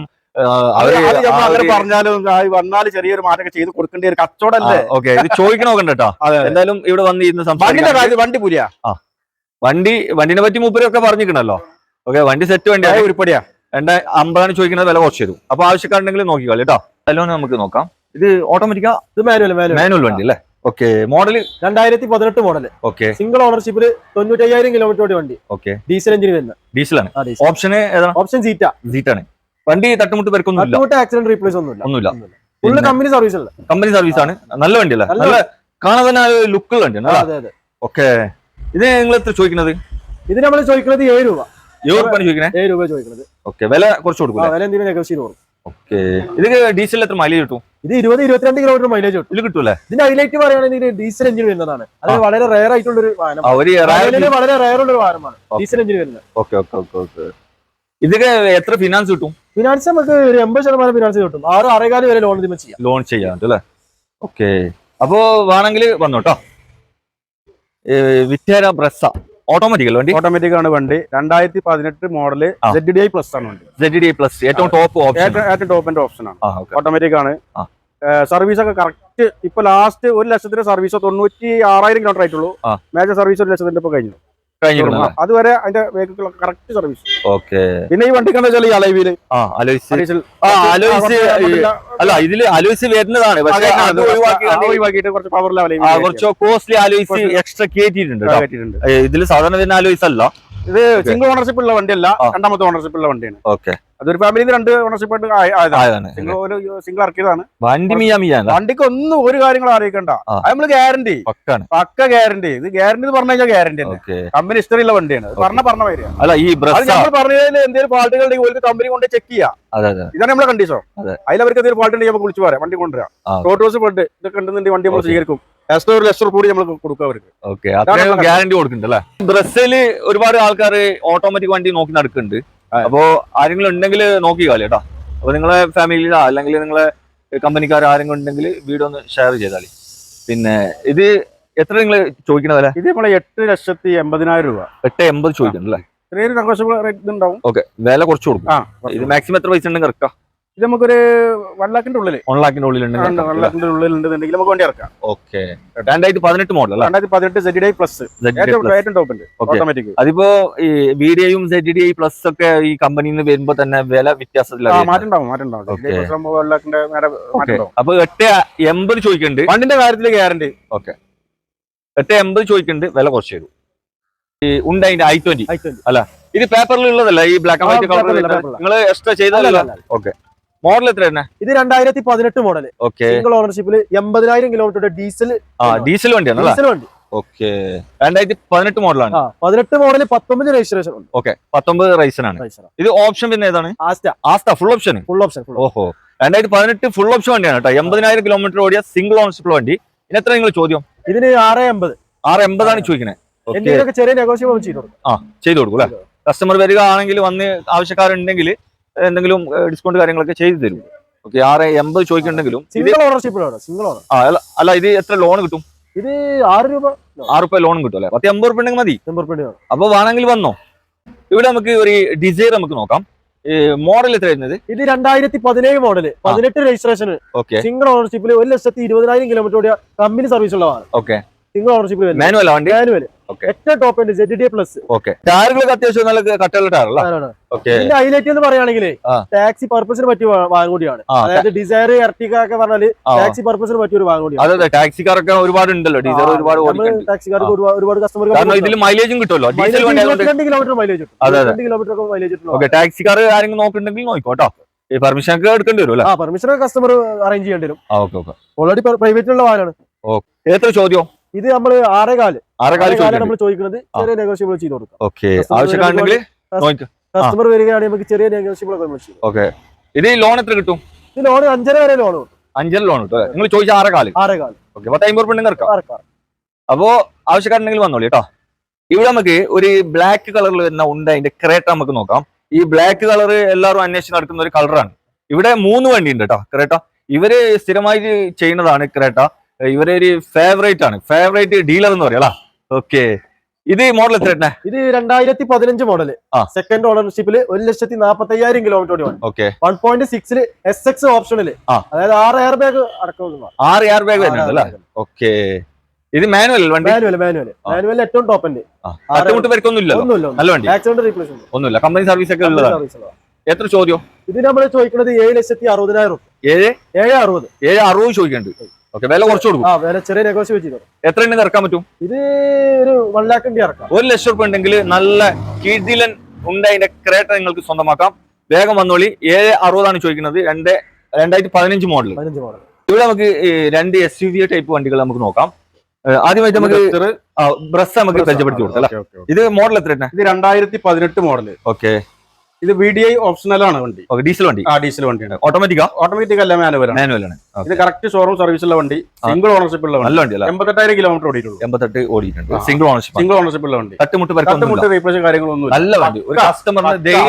അങ്ങനെ പറഞ്ഞാലും വന്നാല് ചെറിയൊരു മാറ്റമൊക്കെ ചെയ്ത് കൊടുക്കേണ്ട ഒരു കച്ചവടല്ലേ. ഓക്കെ. ഇത് ചോദിക്കണോക്കണ്ട കേട്ടോ. എന്തായാലും ഇവിടെ വന്ന് ഇന്ന് വണ്ടി പുലിയ വണ്ടിനെ പറ്റി മൂപ്പരൊക്കെ പറഞ്ഞിരിക്കണല്ലോ. ഓക്കെ. വണ്ടി സെറ്റ് വണ്ടിയാ, ഉരുപ്പടിയാ. 250 ചോദിക്കുന്നത്, വില കുറച്ച് തരും. അപ്പൊ ആവശ്യക്കാരുണ്ടെങ്കിൽ നോക്കിക്കോളൂ കേട്ടോ. അല്ലോന്ന് നമുക്ക് നോക്കാം. ഇത് ഓട്ടോമാറ്റിക്കാ? ഇത് മാനുവൽ വണ്ടി അല്ലേ? Okay. Model 2018 model. Okay. Single ഓണർഷിപ്പിൽ 95,000 കിലോമീറ്റർ വണ്ടി. ഓക്കെ. ഡീസൽ എഞ്ചിൻ വരുന്നത്. ഡീസലാണ്. ഓപ്ഷൻ ഏതാണ്? ഓപ്ഷൻ സീറ്റാണ്. വണ്ടി തട്ടുമുട്ട് പേർക്കൊന്നും ആക്സിഡന്റ് റീപ്ലേസ് ഒന്നുമില്ല. ഫുള്ള് കമ്പനി സർവീസ് അല്ല. കമ്പനി സർവീസ് ആണ്. നല്ല വണ്ടിയല്ലേ? നല്ല കാണാൻ തന്നെ ലുക്കുള്ള വണ്ടിയാണ്. ഓക്കെ. ഇത് നിങ്ങൾ എത്ര ചോദിക്കുന്നത്? ഇത് നമ്മൾ ചോദിക്കുന്നത് 7 രൂപ. 7 രൂപ ചോദിക്കുന്നത്. ഓക്കെ. വില കുറച്ച് കൊടുക്കും. വില എന്തെങ്കിലും നെഗോഷിയേറ്റ് കൊടുക്കും. ഓക്കെ. ഇത് ഡീസൽ എത്ര മൈലേജ് കിട്ടും? ഇത് 20-22 കിലോമീറ്റർ മൈലേജ് കിട്ടും. ഇത് കിട്ടൂല്ലേ? ഇതിന്റെ ഹൈലൈറ്റ് പറയുകയാണെങ്കിൽ ഡീസൽ എഞ്ചിൻ വരുന്നതാണ്. അത് വളരെ റയർ ആയിട്ടുള്ള ഒരു വാഹനം. വളരെ റയർ ഉള്ള ഒരു വാഹനമാണ് ഡീസൽ എഞ്ചിൻ വരുന്നത്. ഓക്കെ. ഇതൊക്കെ എത്ര ഫിനാൻസ് കിട്ടും? ഫിനാൻസ് നമുക്ക് 80% ഫിനാൻസ് കിട്ടും. 6.5 വരെ ലോൺ ചെയ്യാൻ അല്ലേ? ഓക്കെ. അപ്പോ വേണമെങ്കിൽ വന്നോട്ടോ. വിറ്റേര ബ്രസ ഓട്ടോമാറ്റിക് ആണ് വണ്ടി. 2018 മോഡല് ZDI പ്ലസ് ആണ് വണ്ടി. ZDI പ്ലസ് ഏറ്റവും ടോപ്പ് ഓപ്ഷൻ, ഏറ്റവും ടോപ്പിന്റെ ഓപ്ഷൻ ആണ്. ഓട്ടോമാറ്റിക് ആണ്. സർവീസ് ഒക്കെ കറക്റ്റ്. ഇപ്പൊ ലാസ്റ്റ് 1 ലക്ഷത്തിന്റെ സർവീസ് 96,000 കിലോമീറ്റർ ആയിട്ടുള്ളൂ. മേജർ സർവീസ് 1 ലക്ഷത്തിന്റെ ഇപ്പൊ കഴിഞ്ഞു. അതുവരെ അതിന്റെ കറക്റ്റ് സർവീസ്. ഓക്കെ. പിന്നെ ഈ വണ്ടിക്ക് എന്താ വെച്ചാൽ ഈ അലൈവില് അല്ല ഇതില് അലോയ്സ് വരുന്നതാണ്. ഒഴിവാക്കിയിട്ട് കുറച്ച് പവർ ലെവൽ കുറച്ച് കോസ്റ്റ്ലി അലോയ്സ് എക്സ്ട്രാ കേറ്റിയിട്ടുണ്ട്. ഇതില് സാധാരണ വരുന്ന അലോയ്സ് അല്ല. ഇത് സിംഗിൾ ഓണർഷിപ്പ് ഉള്ള വണ്ടിയല്ല, 2ാമത്തെ ഓണർഷിപ്പ് ഉള്ള വണ്ടിയാണ്. ഓക്കെ. അതൊരു ഫാമിലിയിൽ 2 ഓണർഷിപ്പ് സിംഗിൾ ഇറക്കിയതാണ്. വണ്ടിക്ക് ഒന്നും ഒരു കാര്യങ്ങളും അറിയിക്കണ്ട. നമ്മള് ഗ്യാരണ്ടി പക്ക ഗ്യാരണ്ടി. ഇത് ഗ്യാരണ്ടി എന്ന് പറഞ്ഞു കഴിഞ്ഞാൽ ഗ്യാരണ്ടി തന്നെ. കമ്പനി ഹിസ്റ്ററിയുള്ള വണ്ടിയാണ്. പറഞ്ഞ വരിക. നമ്മൾ പറഞ്ഞതിൽ എന്തെങ്കിലും ഫാൾട്ടുകൾ ഉണ്ടെങ്കിൽ ഒരു കമ്പനി കൊണ്ട് ചെക്ക് ചെയ്യാം. ഇതാണ് നമ്മളെ കണ്ടീഷൻ. അതിൽ അവർക്ക് എന്തെങ്കിലും ഫാൾട്ട് ഉണ്ടെങ്കിൽ വിളിച്ചു പറയാം, വണ്ടി കൊണ്ടുവരാം. റോഡ് പെട്ട് ഇതൊക്കെ ഉണ്ടെന്നുണ്ടെങ്കിൽ വണ്ടി നമ്മൾ സ്വീകരിക്കും. ലക്ഷം കൂടി നമ്മൾ കൊടുക്കുക അവർക്ക്. ഗ്യാരണ്ടി കൊടുക്കുന്നുണ്ട്. ബ്രസീല് ഒരുപാട് ആൾക്കാർ ഓട്ടോമാറ്റിക് വണ്ടി നോക്കി നടക്കുന്നുണ്ട്. അപ്പോ ആരെങ്കിലും ഉണ്ടെങ്കിൽ നോക്കിക്കാളി കേട്ടോ. അപ്പൊ നിങ്ങളെ ഫാമിലിയിലോ അല്ലെങ്കിൽ നിങ്ങളെ കമ്പനിക്കാർ ആരെങ്കിലും ഉണ്ടെങ്കിൽ വീഡിയോ ഒന്ന് ഷെയർ ചെയ്താളി. പിന്നെ ഇത് എത്ര നിങ്ങൾ ചോദിക്കുന്ന വില? ഇത് നമ്മളെ 8,80,000 രൂപ. 8,80 ചോദിക്കുന്നുണ്ട് അല്ലേ? ഓക്കെ. വില കുറച്ച് കൊടുക്കും. ഇത് മാക്സിമം എത്ര പൈസ ഉണ്ടെങ്കിൽ ഇറക്കാം? ഇത് നമുക്കൊരു 1 ലാഖിന്റെ ഉള്ളിൽ 1 ലാഖിന്റെ ഉള്ളിലുണ്ടെങ്കിൽ നമുക്ക് വണ്ടി ഇറക്കാം. ഓക്കെ. 2018 മോഡൽ അല്ലേ? 2018 ZDI പ്ലസ് ഏറ്റവും ടോപ്പിന്റെ ഓട്ടോമാറ്റിക്. അതിപ്പോ ഈ VDIയും ZDI പ്ലസ് ഒക്കെ ഈ കമ്പനിയിൽ നിന്ന് വരുമ്പോ തന്നെ വില വ്യത്യാസത്തിലാണ്. മാറ്റം. അപ്പൊ 8,80 ചോദിക്കുന്നുണ്ട്. വണ്ടിന്റെ കാര്യത്തിൽ ഗ്യാരണ്ടി. ഓക്കെ. 8,80 ചോദിക്കുന്നുണ്ട്. വില കുറച്ച് തരും. ഈ ഉണ്ടായിന്റെ i20 അല്ല, ഇത് പേപ്പറിൽ ഉള്ളതല്ല. ഈ ബ്ലാക്ക് ആൻഡ് വൈറ്റ് കളർ നിങ്ങൾ എക്സ്ട്രാ ചെയ്താലല്ല. ഓക്കെ. മോഡൽ എത്ര തന്നെ? ഇത് 2018 മോഡൽ. ഓക്കെ. സിംഗിൾ ഓണർഷിപ്പിൽ 80,000 കിലോമീറ്റർ ഡീസൽ വണ്ടിയാണ്. ഓക്കെ. 2018 മോഡലാണ്. 18 മോഡൽ 19 രജിസ്ട്രേഷൻ ഉണ്ട്. ഓക്കെ. 19 റൈസനാണ്. ഇത് ഓപ്ഷൻ പിന്നെ ഏതാണ്? Asta full option. ഓഹോ. 2018 ഫുൾ ഓപ്ഷൻ വണ്ടിയാണ് കേട്ടോ. 80,000 കിലോമീറ്റർ ഓടിയ സിംഗിൾ ഓണർഷിപ്പ് വണ്ടി. ഇതിന് എത്ര നിങ്ങൾ ചോദ്യം? ഇതിന് 6.80 ആണ് ചോദിക്കുന്നത്. ചെറിയ നെഗോഷിയേഷൻ ചെയ്തു കൊടുക്കും അല്ലെ? കസ്റ്റമർ വരിക ആണെങ്കിൽ വന്ന് ആവശ്യക്കാരുണ്ടെങ്കിൽ എന്തെങ്കിലും ഡിസ്കൗണ്ട് കാര്യങ്ങളൊക്കെ ചെയ്തു തരും. ഓക്കെ. 6.80 ചോദിക്കുന്നുണ്ടെങ്കിലും അല്ല, ഇത് എത്ര ലോൺ കിട്ടും? ഇത് 6 രൂപ ലോൺ കിട്ടും അല്ലെ? 10-80 രൂപ ഉണ്ടെങ്കിൽ മതി. അപ്പൊ വേണമെങ്കിൽ വന്നോ. ഇവിടെ നമുക്ക് ഒരു ഡിസൈർ നമുക്ക് നോക്കാം. മോഡൽ എത്ര വരുന്നത്? ഇത് 2017 മോഡൽ 18 രജിസ്ട്രേഷൻ. ഓക്കെ. സിംഗിൾ ഓണർഷിപ്പിൽ 1,20,000 കിലോമീറ്റർ ഓടിയ കമ്പനി സർവീസ് ഉള്ളതാണ്. ഓക്കെ. സിംഗിൾ ഓണർഷിപ്പ് മാനുവൽ വണ്ടി. മാനുവൽ ഏറ്റവും ടോപ്പ് ഉണ്ട് ZD+. ഓക്കെ, ടയറുകളൊക്കെ അത്യാവശ്യം നല്ല കട്ടുള്ള ടയറല്ല. ഓക്കെ, ഇതിന്റെ ഹൈലൈറ്റ് എന്ന് പറയുകയാണെങ്കിൽ ടാക്സി പർപ്പസിന് പറ്റിയ വാഹനം കൂടിയാണ്. അതായത് ഡിസയർ, എർട്ടിക ഒക്കെ പറഞ്ഞാൽ ടാക്സി പർപ്പസിന് പറ്റിയ ഒരു വാഹനം കൂടിയാണ്. അതെ, ടാക്സിക്കാരൊക്കെ ഒരുപാട് ഉണ്ടല്ലോ, ഡീസൽ ഒരുപാട് ടാക്സിക്കാർക്ക് ഒരുപാട് കസ്റ്റമർ. കാരണം ഇതിൽ മൈലേജും കിട്ടുമല്ലോ, ഡീസൽ വണ്ടി 2 കിലോമീറ്റർ മൈലേജ് കിട്ടും. 2 കിലോമീറ്റർ ഒക്കെ മൈലേജ് കിട്ടും. ഓക്കെ, ടാക്സിക്കാർ ആരെങ്കിലും നോക്കുന്നുണ്ടെങ്കിൽ നോക്കോട്ടോ, ഈ പെർമിഷൻ ഒക്കെ എടുക്കേണ്ടി വരും അല്ലേ? പെർമിഷൻ കസ്റ്റമർ അറേഞ്ച് ചെയ്യേണ്ടി വരും. ഓക്കെ ഓക്കെ, ഓൾറെഡി പ്രൈവറ്റിലുള്ള വാഹനമാണ്. എത്ര ചോദ്യം? ഇത് നമ്മൾ 6.4 നമ്മൾ ചോദിക്കുന്നത്. ചെറിയ നെഗോഷ്യബിൾ ചെയ്ത് കൊടുക്കാം. ഓക്കെ, ആവശ്യക്കാരുണ്ടെങ്കിൽ കസ്റ്റമർ വരികയാണെങ്കിൽ നമുക്ക് ചെറിയ നെഗോഷ്യബിൾ ഒക്കെ ചെയ്യും. ഓക്കെ, ഇത് ലോൺ എത്ര കിട്ടും? ഇത് ലോൺ 5.5 വരെ ലോൺ കിട്ടും. 5.5 ലോൺ കിട്ടും. നിങ്ങൾ ചോദിച്ച 6.4. ഓക്കെ, 10 50 ഇറക്കാം. അപ്പോ ആവശ്യക്കാരുണ്ടെങ്കിൽ വന്നോളി കേട്ടോ. ഇവിടെ നമുക്ക് ഒരു ബ്ലാക്ക് കളറിൽ വരുന്ന ഉണ്ട്, അതിന്റെ ക്രേറ്റ നമുക്ക് നോക്കാം. ഈ ബ്ലാക്ക് കളർ എല്ലാവരും അന്വേഷിച്ച് നടക്കുന്ന ഒരു കളറാണ്. ഇവിടെ 3 വണ്ടി ഉണ്ട് കേട്ടോ ക്രേറ്റ. ഇവര് സ്ഥിരമായിട്ട് ചെയ്യുന്നതാണ് ക്രേറ്റ. ഇവരെ ഒരു ഫേവറേറ്റ് ഡീലർ എന്ന് പറയാം. ഓക്കെ, ഇത് മോഡൽ എത്ര? ഇത് 2015 മോഡല്, സെക്കൻഡ് ഓണർഷിപ്പില് 1,45,000 കിലോമീറ്റർ. ഓക്കെ, 1.6 SX ഓപ്ഷനില്, അതായത് 6 എയർ ബാഗ് അടക്കം. 6 എയർ ബാഗ് വരുന്നുണ്ടല്ലേ? ഓക്കെ, ഇത് മാനുവൽ വണ്ടി. മാനുവൽ ഏറ്റവും ടോപ്പ് ഉണ്ട്. തട്ടുമുട്ട് പേർക്കൊന്നുമില്ല, നല്ല വണ്ടി, ആക്സിഡന്റ് റീപ്ലേസ്മെന്റ് ഒന്നുമില്ല, കമ്പനി സർവീസ് ഒക്കെ ഉള്ളതാണ്. എത്ര ചോദ്യം? ഇത് നമ്മൾ ചോദിക്കുന്നത് 7,60,000. 7,60 ചോദിക്കുന്നുണ്ട്. ഓക്കെ, വില കുറച്ച് കൊടുക്കും. ചെറിയ നെഗോഷിയേറ്റ് ചെയ്തു. എത്ര എണ്ണം ഇറക്കാൻ പറ്റും? ഇത് ഒരു 1 ലക്ഷം ഇറക്കാം. 1 ലക്ഷം രൂപ ഉണ്ടെങ്കിൽ നല്ല കിടിലൻ ഉണ്ട് അതിന്റെ ക്രേറ്റ നിങ്ങൾക്ക് സ്വന്തമാക്കാം. വേഗം വന്നോളി. 7,60 ചോദിക്കുന്നത്. 2015 മോഡൽ. ഇവിടെ നമുക്ക് 2 SUV ടൈപ്പ് വണ്ടികൾ നമുക്ക് നോക്കാം. ആദ്യമായിട്ട് നമുക്ക് ബ്രസ് നമുക്ക് പരിചയപ്പെടുത്തി കൊടുക്കാം. ഇത് മോഡൽ എത്ര? ഇത് 2018 മോഡല്. ഓക്കെ, ഇത് VDI ഓപ്ഷണൽ ആണ് വണ്ടി. ഡീസൽ വണ്ടി. ഡീസൽ വണ്ടിയാണ്. ഓട്ടോമാറ്റിക് അല്ല, മാനുവൽ ആണ്. ഇത് കറക്റ്റ് ഷോറൂം സർവീസുള്ള വണ്ടി, സിംഗിൾ ഓണർഷിപ്പ് ഉള്ള നല്ല വണ്ടി. 88,000 കിലോമീറ്റർ ഓടിയിട്ടുള്ളൂ. 88 ഓടിയിട്ടുണ്ട്. സിംഗിൾ ഓണർഷിപ്പ് ഉള്ള വണ്ടി. തട്ടുമുട്ട് റീപ്ലേസ് കാര്യങ്ങളൊന്നും നല്ല വണ്ടി. ഒരു കസ്റ്റമറിന്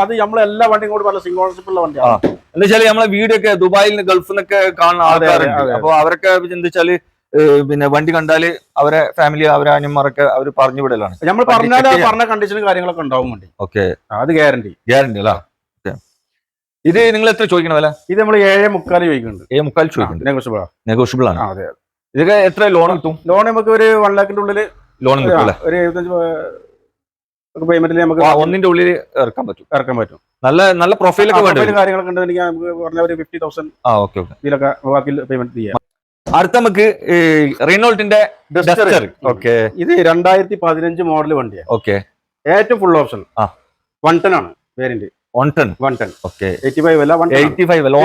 അത് നമ്മളെ എല്ലാ വണ്ടിയും കൂടി പറഞ്ഞ സിംഗിൾ ഓണർഷിപ്പ് ഉള്ള വണ്ടിയാണ്. എന്താ വെച്ചാൽ നമ്മളെ വീഡിയോ ഒക്കെ ദുബായിൽ നിന്ന് ഗൾഫിൽ നിന്നൊക്കെ കാണുന്ന ആൾക്കാരുണ്ട്. അപ്പൊ അവരൊക്കെ എന്താ വെച്ചാല് പിന്നെ വണ്ടി കണ്ടാല് അവരെ ഫാമിലി അവരെ അനിയന്മാരൊക്കെ അവർ പറഞ്ഞു വിടലാണ്. നമ്മൾ പറഞ്ഞ കണ്ടീഷനും കാര്യങ്ങളൊക്കെ ഉണ്ടാവും വണ്ടി. ഓക്കെ, അത് ഗ്യാരണ്ടി അല്ല. ഇത് നിങ്ങൾ എത്ര ചോദിക്കണ വില? ഇത് നമ്മൾ 7.25 ചോദിക്കുന്നുണ്ട്. 7.25 ചോദിക്കുന്നുണ്ട്. നെഗോഷ്യബിൾ ആണ്. അതെ, ഇതൊക്കെ എത്ര ലോൺ കിട്ടും? ലോൺ നമുക്ക് ഒരു 1 ലക്ഷത്തിന്റെ ഉള്ളിൽ ലോൺ കിട്ടും. ഒരു 75 പേയ്മെന്റിൽ നമുക്ക് 1ന്റെ ഉള്ളിൽ ഇറക്കാൻ പറ്റും. നല്ല പ്രൊഫൈലൊക്കെ കാര്യങ്ങളൊക്കെ ഉണ്ടെങ്കിൽ നമുക്ക് പറഞ്ഞ ഒരു 50,000 ഇതിലൊക്കെ ബാക്കി പേയ്മെന്റ് ചെയ്യാം. അടുത്ത നമുക്ക് റീനോൾട്ടിന്റെ ഡസ്റ്റർ. ഓക്കെ, ഇത് 2015 മോഡൽ വണ്ടിയാണ്. ഓക്കെ, ഏറ്റവും ഫുൾ ഓപ്ഷൻ 110 ആണ് വേരിയന്റ്. 110. ഓക്കെ, 85 അല്ല, 85 അല്ല.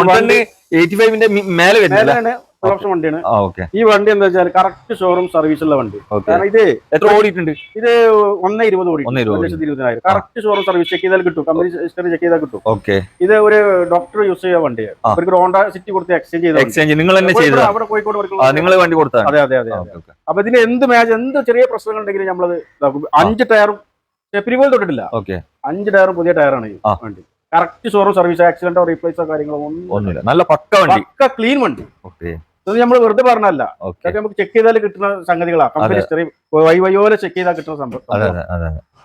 85ന്റെ മേലെ വരുന്ന ഫുൾ ഓപ്ഷൻ വണ്ടിയാണ്. ഓക്കെ, ഈ വണ്ടി എന്താ വെച്ചാൽ കറക്റ്റ് ഷോറൂം സർവീസ് ഉള്ള വണ്ടി. കാരണം ഇത് എത്ര ഓടിയിട്ടുണ്ട്? ഇത് 1.20 ഓടി, 1,20,000. കറക്റ്റ് ഷോറൂം സർവീസ് ചെക്ക് ചെയ്താൽ കിട്ടും, കമ്പനി ഹിസ്റ്ററി ചെക്ക് ചെയ്താൽ കിട്ടും. ഓക്കെ, ഇത് ഒരു ഡോക്ടർ യൂസ് ചെയ്യാൻ വണ്ടിയാണ്. അവർക്ക് ഹോണ്ട സിറ്റി കൊടുത്ത് എക്സ്ചേഞ്ച് നിങ്ങൾ തന്നെ ചെയ്തത്? അവിടെ കോഴിക്കോട് നിങ്ങൾ വണ്ടി കൊടുത്താൽ? അതെ. അപ്പൊ ഇതിന് എന്ത് ചെറിയ പ്രശ്നങ്ങൾ ഉണ്ടെങ്കിലും നമ്മളത് 5 ടയറും സ്റ്റെപ്പിനി തൊട്ടിട്ടില്ല. ഓക്കെ, 5 ടയറും പുതിയ ടയറാണ് ഈ വണ്ടി. കറക്റ്റ് ഷോറൂം സർവീസ്, ആക്സിഡന്റോ റീപ്ലേസോ കാര്യങ്ങളോ ഒന്നുമില്ല. നല്ല പക്ക വണ്ടി, പക്ക ക്ലീൻ വണ്ടി. ഓക്കെ, ഇത് നമ്മൾ വെറുതെ പറഞ്ഞല്ല, നമുക്ക് ചെക്ക് ചെയ്താൽ കിട്ടുന്ന സംഗതികളാണ്. കമ്പനി ഹിസ്റ്ററി വൈവയോലെ ചെക്ക് ചെയ്താൽ കിട്ടുന്ന സംഭവം.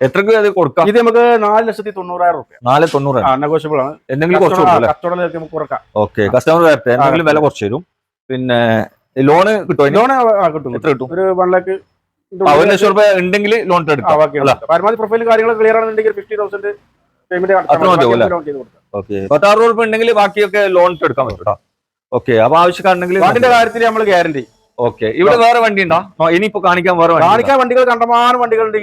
എത്രക്ക് അത് കൊടുക്കാം? ഇത് നമുക്ക് 4,90,000 രൂപ. 4,90,000 നെഗോഷ്യബിൾ ആണ്. എന്തെങ്കിലും കുറച്ച് കച്ചവടം നമുക്ക് കുറക്കാം. ഓക്കെ, കസ്റ്റമർ വരട്ടെ, എന്തെങ്കിലും വില കുറച്ച് തരും. പിന്നെ ലോണ് കിട്ടും? ലോൺ കിട്ടും. എത്ര കിട്ടും? ഒരു 1 ലക്ഷം 1 ലക്ഷം രൂപ ഉണ്ടെങ്കിൽ ലോൺ എടുക്കാം. പരമാവധി പ്രൊഫൈലും കാര്യങ്ങളും ക്ലിയർ ആണെന്നുണ്ടെങ്കിൽ 50,000 പേയ്മെന്റ്. ഓക്കെ, 16 രൂപ ഉണ്ടെങ്കിൽ ബാക്കിയൊക്കെ ലോൺ എടുക്കാൻ പറ്റും. ഓക്കെ, അപ്പൊ ആവശ്യക്കാരുണ്ടെങ്കിൽ വണ്ടിന്റെ കാര്യത്തിൽ നമ്മൾ ഗ്യാരണ്ടി. ഓക്കെ, ഇവിടെ വേറെ വണ്ടി ഉണ്ടോ? ഇനിയിപ്പോ കാണിക്കാൻ വണ്ടികൾ കണ്ടമാനം വണ്ടികളുണ്ട്.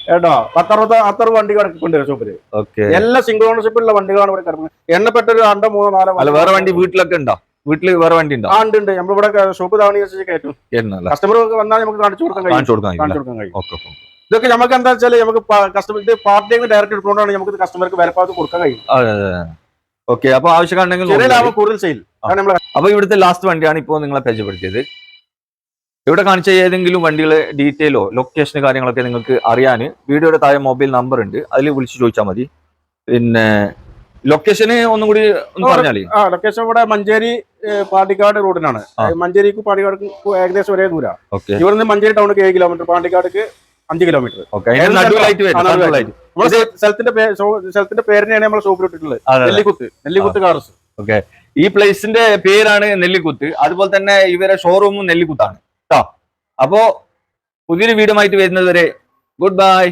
കേട്ടോ, 10-60 വണ്ടി കൊണ്ടുവരും ഷോപ്പില്. ഓക്കെ, എല്ലാ സിംഗിൾ ഓണർഷിപ്പുള്ള വണ്ടികളാണ് ഇവിടെ കിടക്കുന്നത്. എണ്ണപ്പെട്ട ഒരു 2, 3, 4 അല്ല, വേറെ വണ്ടി വീട്ടിലൊക്കെ ഉണ്ടോ? വീട്ടില് വേറെ വണ്ടി ഉണ്ടോ? ഉണ്ട്. നമ്മളിവിടെ ഷോപ്പ് താവണി കയറ്റും. കസ്റ്റമർ വന്നാൽ നമുക്ക് കാണിച്ചു കൊടുക്കാൻ കഴിയും. ഇതൊക്കെ നമുക്ക് എന്താ വെച്ചാൽ നമുക്ക് കസ്റ്റമർ ഇത് പാർട്ടിയിൽ നിന്ന് ഡയറക്റ്റ് എടുത്തുകൊണ്ടാണ് നമുക്ക് കസ്റ്റമർക്ക് വിലപ്പാത്ത് കൊടുക്കാൻ കഴിയും. ഓക്കെ, അപ്പൊ ആവശ്യക്കാരുണ്ടെങ്കിൽ കൂടുതൽ സെയിൽ. അപ്പൊ ഇവിടുത്തെ ലാസ്റ്റ് വണ്ടിയാണ് ഇപ്പോൾ നിങ്ങളെ പരിചയപ്പെടുത്തിയത്. ഇവിടെ കാണിച്ച ഏതെങ്കിലും വണ്ടികളെ ഡീറ്റെയിലോ ലൊക്കേഷന് കാര്യങ്ങളൊക്കെ നിങ്ങൾക്ക് അറിയാൻ വീഡിയോയുടെ താഴെ മൊബൈൽ നമ്പർ ഉണ്ട്, അതിൽ വിളിച്ച് ചോദിച്ചാൽ മതി. പിന്നെ ലൊക്കേഷന് ഒന്നും കൂടി ഒന്ന് പറഞ്ഞാലേ. ലൊക്കേഷൻ ഇവിടെ മഞ്ചേരി പാണ്ടിക്കാട് റോഡിനാണ്. മഞ്ചേരിക്ക് പാണ്ടിക്കാട് ഏകദേശം ഒരേ ദൂരം. ഇവിടുന്ന് മഞ്ചേരി ടൗണിക്ക് 7 കിലോമീറ്റർ, പാണ്ടിക്കാടേക്ക് 5 കിലോമീറ്റർ. സ്ഥലത്തിന്റെ പേരിനെയാണ് നമ്മൾ ഷോപ്പിൽ ഇട്ടിട്ടുള്ളത്. നെല്ലിക്കുത്ത് കാർസ്. ഓക്കെ, ഈ പ്ലേസിന്റെ പേരാണ് നെല്ലിക്കുത്ത്. അതുപോലെ തന്നെ ഇവരെ ഷോറൂമും നെല്ലിക്കുത്താണ് കേട്ടോ. അപ്പോ പുതിയൊരു വീഡിയോ ആയിട്ട് വരുന്നത് വരെ ഗുഡ് ബൈ.